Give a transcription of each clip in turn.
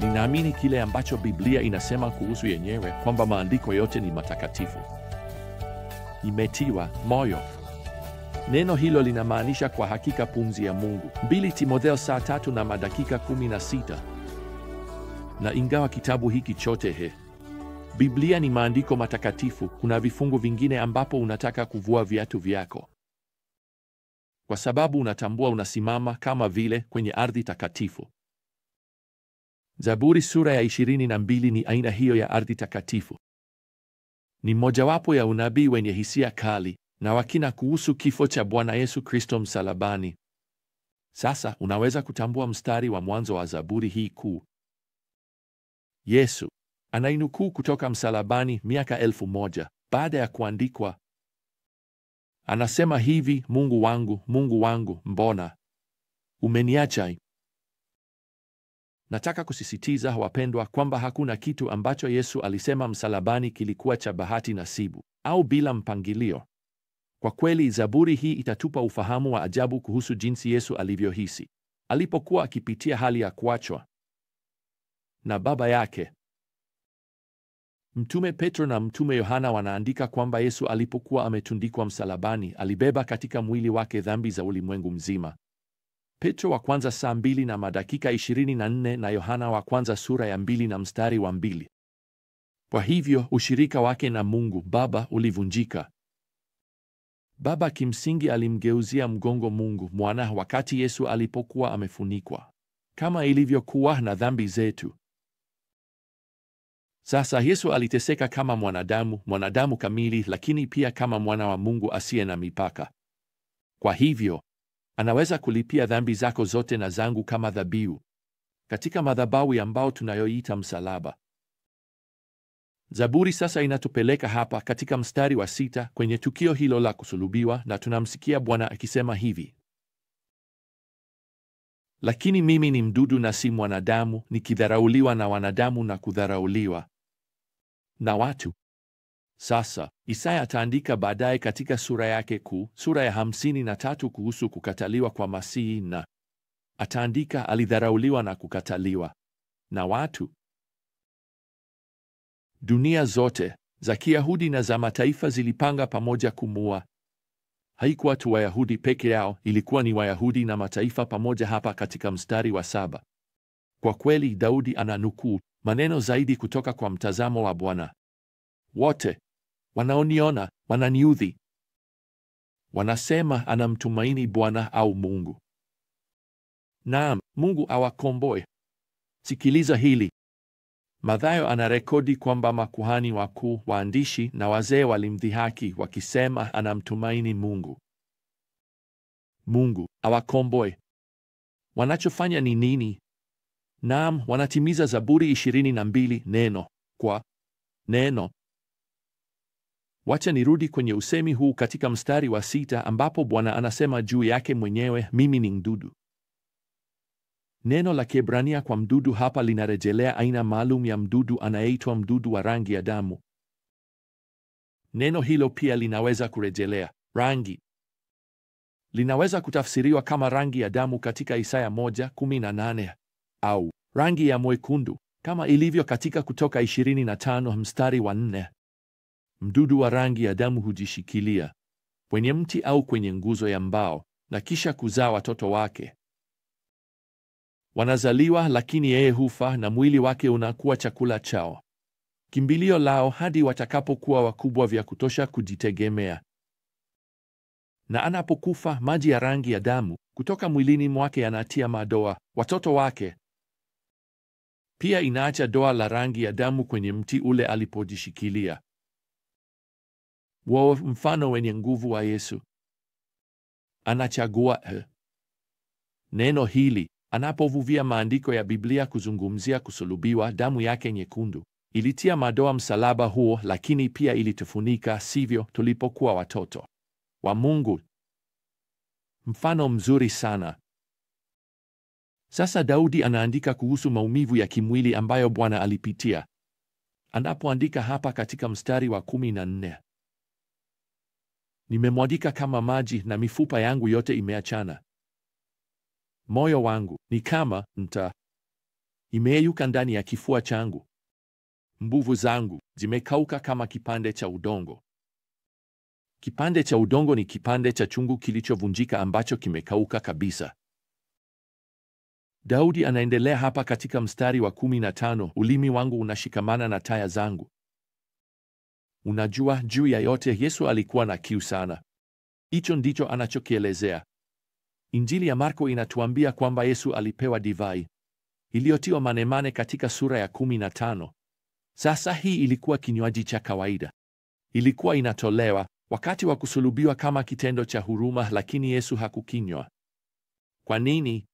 Ninaamini kile ambacho Biblia inasema kuhusu yenyewe, kwamba maandiko yote ni matakatifu, imetiwa moyo. Neno hilo linamaanisha kwa hakika pumzi ya Mungu. 2 Timotheo saa 3 na madakika 16. Na ingawa kitabu hiki chote Biblia ni maandiko matakatifu, kuna vifungu vingine ambapo unataka kuvua viatu vyako, kwa sababu unatambua unasimama kama vile kwenye ardhi takatifu. Zaburi sura ya 22 ni aina hiyo ya ardhi takatifu. Ni mojawapo ya unabii wenye hisia kali na wakina kuhusu kifo cha Bwana Yesu Kristo msalabani. Sasa unaweza kutambua mstari wa mwanzo wa Zaburi hii kuu. Yesu anainukuu kutoka msalabani miaka 1000 baada ya kuandikwa. Anasema hivi: Mungu wangu, mbona umeniacha? Nataka kusisitiza wapendwa, kwamba hakuna kitu ambacho Yesu alisema msalabani kilikuwa cha bahati nasibu au bila mpangilio. Kwa kweli, Zaburi hii itatupa ufahamu wa ajabu kuhusu jinsi Yesu alivyohisi alipokuwa akipitia hali ya kuachwa na Baba yake. Mtume Petro na Mtume Yohana wanaandika kwamba Yesu alipokuwa ametundikwa msalabani, alibeba katika mwili wake dhambi za ulimwengu mzima. Petro wa kwanza saa 2 na madakika 24 na Yohana wa kwanza sura ya 2 na mstari wa 2. Kwa hivyo, ushirika wake na Mungu Baba ulivunjika. Baba kimsingi alimgeuzia mgongo Mungu Mwana wakati Yesu alipokuwa amefunikwa, kama ilivyokuwa na dhambi zetu. Sasa Yesu aliteseka kama mwanadamu kamili, lakini pia kama mwana wa Mungu asiye na mipaka. Kwa hivyo, anaweza kulipia dhambi zako zote na zangu kama dhabihu katika madhabahu ambao tunayoita msalaba. Zaburi sasa inatupeleka hapa katika mstari wa 6 kwenye tukio hilo la kusulubiwa, na tunamsikia Bwana akisema hivi: lakini mimi ni mdudu na si mwanadamu, nikidharauliwa na wanadamu na kudharauliwa na watu. Sasa Isaya ataandika baadaye katika sura yake kuu, sura ya 53, kuhusu kukataliwa kwa Masihi, na ataandika alidharauliwa na kukataliwa na watu. Dunia zote za Kiyahudi na za mataifa zilipanga pamoja kumuua. Haikuwa tu Wayahudi peke yao, ilikuwa ni Wayahudi na mataifa pamoja hapa katika mstari wa 7. Kwa kweli, Daudi ananukuu maneno zaidi kutoka kwa mtazamo wa Bwana. Wote wanaoniona wananiudhi. Wanasema anamtumaini Bwana au Mungu. Naam, Mungu awakomboe. Sikiliza hili. Mathayo anarekodi kwamba makuhani wakuu, waandishi na wazee walimdhihaki wakisema anamtumaini Mungu. Mungu awakomboe. Wanachofanya ni nini? Naam, wanatimiza Zaburi 22 neno kwa neno. Wacha nirudi kwenye usemi huu katika mstari wa 6 ambapo Bwana anasema juu yake mwenyewe, mimi ni mdudu. Neno la Kiebrania kwa mdudu hapa linarejelea aina maalum ya mdudu anayeitwa mdudu wa rangi ya damu. Neno hilo pia linaweza kurejelea rangi. Linaweza kutafsiriwa kama rangi ya damu katika Isaya 1:18 au rangi ya mwekundu kama ilivyo katika Kutoka 25 mstari wa 4. Mdudu wa rangi ya damu hujishikilia kwenye mti au kwenye nguzo ya mbao na kisha kuzaa watoto wake. Wanazaliwa, lakini yeye hufa na mwili wake unakuwa chakula chao, kimbilio lao hadi watakapokuwa wakubwa vya kutosha kujitegemea. Na anapokufa, maji ya rangi ya damu kutoka mwilini mwake yanatia madoa watoto wake. Pia inaacha doa la rangi ya damu kwenye mti ule alipojishikilia. Wao mfano wenye nguvu wa Yesu. Anachagua neno hili anapovuvia maandiko ya Biblia kuzungumzia kusulubiwa. Damu yake nyekundu ilitia madoa msalaba huo, lakini pia ilitufunika, sivyo, tulipokuwa watoto wa Mungu. Mfano mzuri sana. Sasa Daudi anaandika kuhusu maumivu ya kimwili ambayo Bwana alipitia. Anapoandika hapa katika mstari wa 14, nimemwagika kama maji na mifupa yangu yote imeachana. Moyo wangu ni kama nta. imeyeyuka ndani ya kifua changu. Mbuvu zangu zimekauka kama kipande cha udongo. Kipande cha udongo ni kipande cha chungu kilichovunjika ambacho kimekauka kabisa. Daudi anaendelea hapa katika mstari wa 15, ulimi wangu unashikamana na taya zangu. Unajua, juu ya yote Yesu alikuwa na kiu sana. Hicho ndicho anachokielezea. Injili ya Marko inatuambia kwamba Yesu alipewa divai iliyotiwa manemane katika sura ya 15. Sasa hii ilikuwa kinywaji cha kawaida. Ilikuwa inatolewa wakati wa kusulubiwa kama kitendo cha huruma, lakini Yesu hakukinywa. Kwa nini?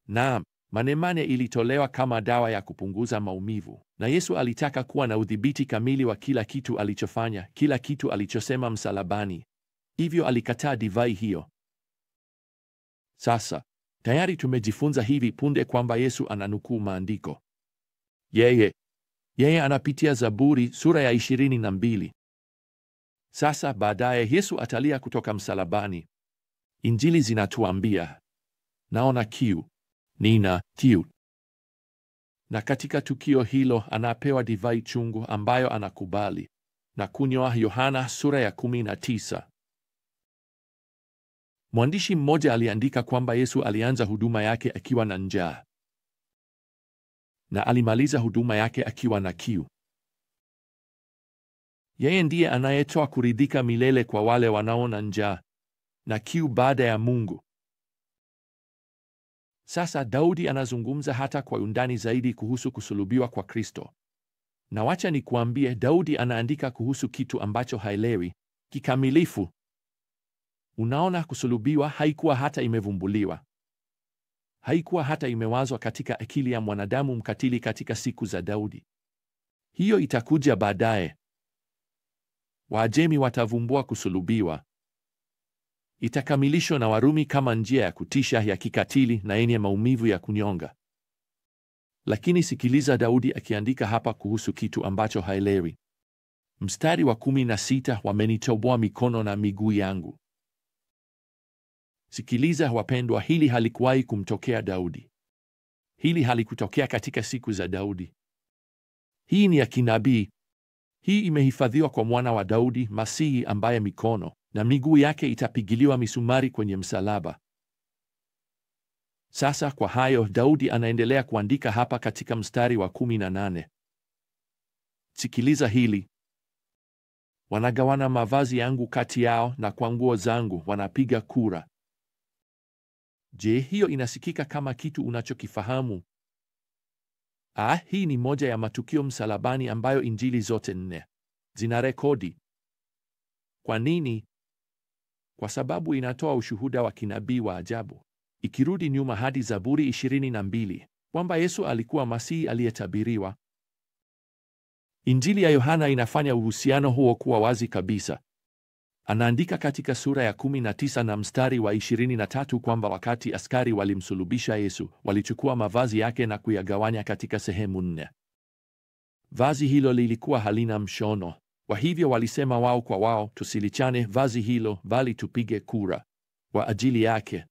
Naam, manemane ilitolewa kama dawa ya kupunguza maumivu, na Yesu alitaka kuwa na udhibiti kamili wa kila kitu alichofanya, kila kitu alichosema msalabani. Hivyo alikataa divai hiyo. Sasa tayari tumejifunza hivi punde kwamba Yesu ananukuu maandiko. Yeye anapitia Zaburi sura ya 22. Sasa baadaye Yesu atalia kutoka msalabani. Injili zinatuambia, naona kiu, nina kiu. Na katika tukio hilo anapewa divai chungu ambayo anakubali na kunywa. Yohana sura ya 19. Mwandishi mmoja aliandika kwamba Yesu alianza huduma yake akiwa na njaa na alimaliza huduma yake akiwa na kiu. Yeye ndiye anayetoa kuridhika milele kwa wale wanaona njaa na kiu baada ya Mungu. Sasa Daudi anazungumza hata kwa undani zaidi kuhusu kusulubiwa kwa Kristo. Na wacha nikuambie, Daudi anaandika kuhusu kitu ambacho haelewi kikamilifu. Unaona, kusulubiwa haikuwa hata imevumbuliwa. Haikuwa hata imewazwa katika akili ya mwanadamu mkatili katika siku za Daudi. Hiyo itakuja baadaye. Waajemi watavumbua kusulubiwa. Itakamilishwa na Warumi kama njia ya kutisha, ya kikatili na yenye maumivu ya kunyonga. Lakini sikiliza Daudi akiandika hapa kuhusu kitu ambacho haelewi. Mstari wa 16, wamenitoboa mikono na miguu yangu. Sikiliza wapendwa, hili halikuwahi kumtokea Daudi. Hili halikutokea katika siku za Daudi. Hii ni ya kinabii. Hii imehifadhiwa kwa mwana wa Daudi, Masihi, ambaye mikono na miguu yake itapigiliwa misumari kwenye msalaba. Sasa kwa hayo, Daudi anaendelea kuandika hapa katika mstari wa 18. Sikiliza hili. Wanagawana mavazi yangu kati yao, na kwa nguo zangu wanapiga kura. Je, hiyo inasikika kama kitu unachokifahamu? Hii ni moja ya matukio msalabani ambayo Injili zote 4 zinarekodi. Kwa nini? Kwa sababu inatoa ushuhuda wa kinabii wa ajabu, ikirudi nyuma hadi Zaburi 22, kwamba Yesu alikuwa Masihi aliyetabiriwa. Injili ya Yohana inafanya uhusiano huo kuwa wazi kabisa. Anaandika katika sura ya 19 na mstari wa 23 kwamba wakati askari walimsulubisha Yesu, walichukua mavazi yake na kuyagawanya katika sehemu 4. Vazi hilo lilikuwa halina mshono. Kwa hivyo walisema wao kwa wao, tusilichane vazi hilo, bali tupige kura kwa ajili yake.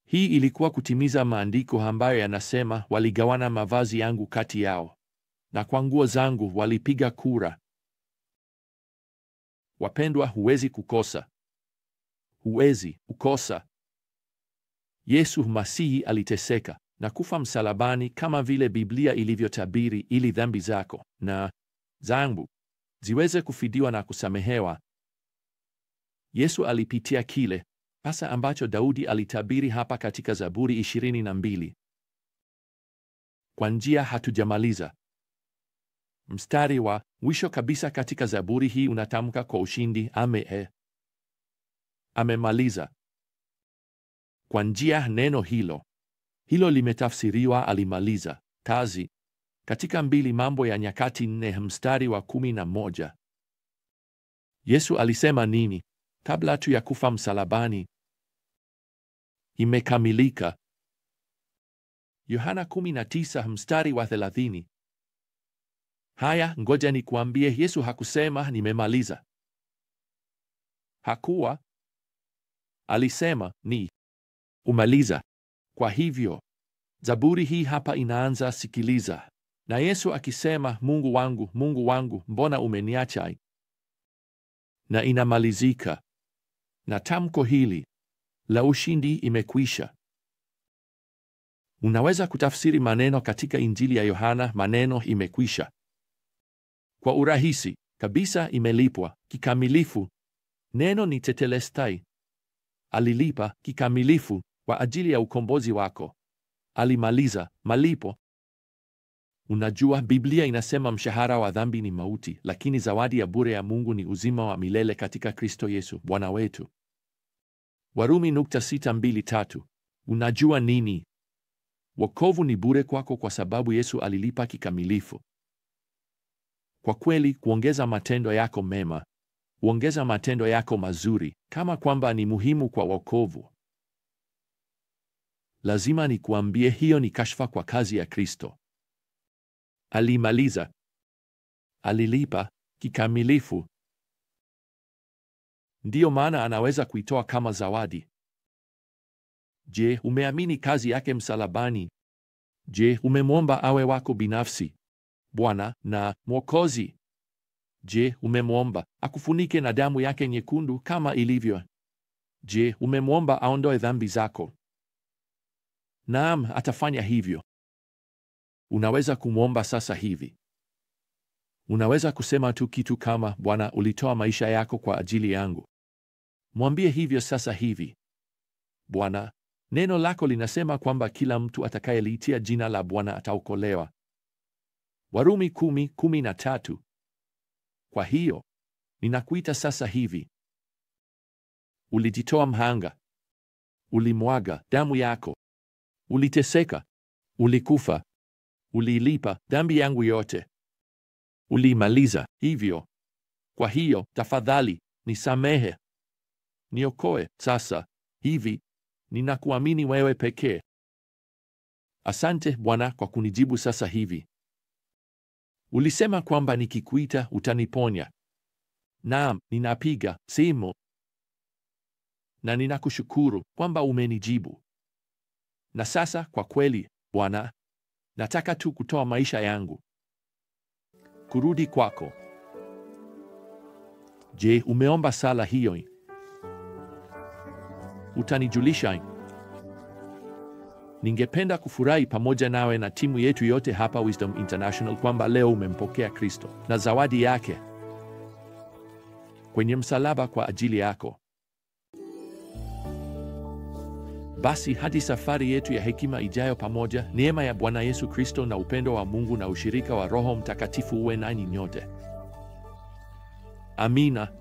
Hii ilikuwa kutimiza maandiko ambayo yanasema, waligawana mavazi yangu kati yao, na kwa nguo zangu walipiga kura. Wapendwa, huwezi kukosa. Huwezi kukosa. Yesu Masihi aliteseka na kufa msalabani kama vile Biblia ilivyotabiri, ili dhambi zako na zangu ziweze kufidiwa na kusamehewa. Yesu alipitia kile hasa ambacho Daudi alitabiri hapa katika Zaburi 22. Kwa njia, hatujamaliza. Mstari wa mwisho kabisa katika Zaburi hii unatamka kwa ushindi, amemaliza. Kwa njia, neno hilo limetafsiriwa alimaliza kazi katika 2 Mambo ya Nyakati 4 mstari wa 11. Yesu alisema nini kabla tu ya kufa msalabani? Imekamilika. Yohana 19 mstari wa 30. Haya, ngoja nikuambie, Yesu hakusema nimemaliza. Hakuwa. Alisema ni umaliza. Kwa hivyo Zaburi hii hapa inaanza, sikiliza, na Yesu akisema, Mungu wangu, Mungu wangu, mbona umeniacha? Na inamalizika na tamko hili la ushindi, imekwisha. Unaweza kutafsiri maneno katika Injili ya Yohana, maneno imekwisha, kwa urahisi kabisa: imelipwa kikamilifu. Neno ni tetelestai. Alilipa kikamilifu kwa ajili ya ukombozi wako. Alimaliza malipo. Unajua, Biblia inasema mshahara wa dhambi ni mauti, lakini zawadi ya bure ya Mungu ni uzima wa milele katika Kristo Yesu Bwana wetu. Warumi 6:23. Unajua nini? Wokovu ni bure kwako kwa sababu Yesu alilipa kikamilifu. Kwa kweli, kuongeza matendo yako mema, kuongeza matendo yako mazuri, kama kwamba ni muhimu kwa wokovu. Lazima nikuambie, hiyo ni kashfa kwa kazi ya Kristo. Alimaliza, alilipa kikamilifu. Ndiyo maana anaweza kuitoa kama zawadi. Je, umeamini kazi yake msalabani? Je, umemwomba awe wako binafsi Bwana na Mwokozi? Je, umemwomba akufunike na damu yake nyekundu kama ilivyo? Je, umemwomba aondoe dhambi zako? Naam, atafanya hivyo. Unaweza kumwomba sasa hivi. Unaweza kusema tu kitu kama, Bwana, ulitoa maisha yako kwa ajili yangu. Mwambie hivyo sasa hivi. Bwana, neno lako linasema kwamba kila mtu atakayeliitia jina la Bwana ataokolewa. Warumi 10:13. Kwa hiyo, ninakuita sasa hivi. Ulijitoa mhanga. Ulimwaga damu yako. Uliteseka. Ulikufa. Uliilipa dhambi yangu yote. Ulimaliza hivyo. Kwa hiyo, tafadhali, nisamehe. Niokoe sasa hivi. Ninakuamini wewe pekee. Asante Bwana kwa kunijibu sasa hivi. Ulisema kwamba nikikuita utaniponya. Naam, ninapiga simu. Na ninakushukuru kwamba umenijibu. Na sasa kwa kweli, Bwana, nataka tu kutoa maisha yangu, kurudi kwako. Je, umeomba sala hiyo? Utanijulisha. Ningependa kufurahi pamoja nawe na timu yetu yote hapa Wisdom International kwamba leo umempokea Kristo na zawadi yake kwenye msalaba kwa ajili yako. Basi hadi safari yetu ya hekima ijayo pamoja, neema ya Bwana Yesu Kristo na upendo wa Mungu na ushirika wa Roho Mtakatifu uwe nanyi nyote. Amina.